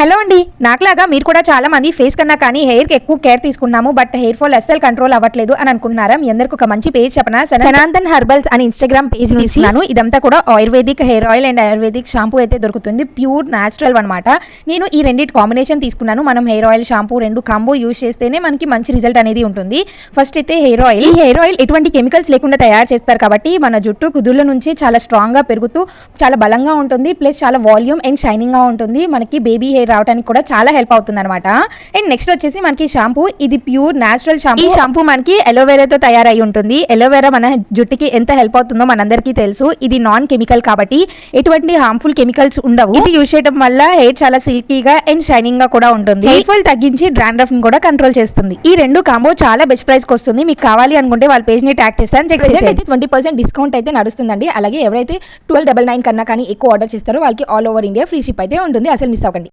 Hello అండి, నాకులాగా మీరు కూడా చాలా మంది ఫేస్ కన్నా కానీ హెయిర్కి ఎక్కువ కేర్ తీసుకున్నాము, బట్ హెయిర్ ఫాల్ అస్సలు కంట్రోల్ అవ్వట్లేదు అని అనుకుంటున్నారా? మీ అందరికి ఒక మంచి పేజ్ చెప్పనా, సనాతన్ హెర్బల్స్ అని ఇన్స్టాగ్రామ్ పేజ్ తీసుకున్నాను. ఇదంతా కూడా ayurvedic hair oil and ayurvedic shampoo అయితే దొరుకుతుంది, ప్యూర్ న్యాచురల్ అనమాట. నేను ఈ రెండింటి కాంబినేషన్ తీసుకున్నాను. మనం హెయిర్ ఆయిల్ షాంపూ రెండు కాంబో యూజ్ చేస్తేనే మనకి మంచి రిజల్ట్ అనేది ఉంటుంది. ఫస్ట్ అయితే హెయిర్ ఆయిల్. ఈ హెయిర్ ఆయిల్ ఎటువంటి కెమికల్స్ లేకుండా తయారు చేస్తారు కాబట్టి మన జుట్టు కుదుళ్ళ నుంచి చాలా స్ట్రాంగ్ గా పెరుగుతూ చాలా బలంగా ఉంటుంది, ప్లస్ చాలా వాల్యూమ్ అండ్ షైనింగ్ గా ఉంటుంది. మనకి బేబీ హెయిర్ రావడానికి కూడా చాలా హెల్ప్ అవుతుంది అనమాట. అండ్ నెక్స్ట్ వచ్చేసి మనకి షాంపూ. ఇది ప్యూర్ న్యాచురల్ షాంపూ. ఈ షాంపూ మనకి ఎలోవెరాతో తయారై ఉంటుంది. ఎలోవెరా మన జుట్టుకి ఎంత హెల్ప్ అవుతుందో మనందరికీ తెలుసు. ఇది నాన్ కెమికల్ కాబట్టి ఎటువంటి హార్మ్ఫుల్ కెమికల్స్ ఉండవు. ఇది యూజ్ చేయడం వల్ల హెయిర్ చాలా సిల్కీగా అండ్ షైనింగ్ గా కూడా ఉంటుంది. హెయిర్ ఫాల్ తగ్గించి డాండ్రఫ్ ని కూడా కంట్రోల్ చేస్తుంది. ఈ రెండు కాంబో చాలా బెస్ట్ ప్రైస్ కి వస్తుంది. మీకు కావాలి అనుకుంటే వాళ్ళ పేజ్ ని ట్యాగ్ చేస్తాను, చెక్ చేయండి. 20% డిస్కౌంట్ అయితే నడుస్తుందండి. అలాగే ఎవరైతే 1299 కన్నా కానీ ఎక్కువ ఆర్డర్ చేస్తారో వాళ్ళకి all over India free ship అయితే ఉంటుంది. అసలు మిస్ అవ్వకండి.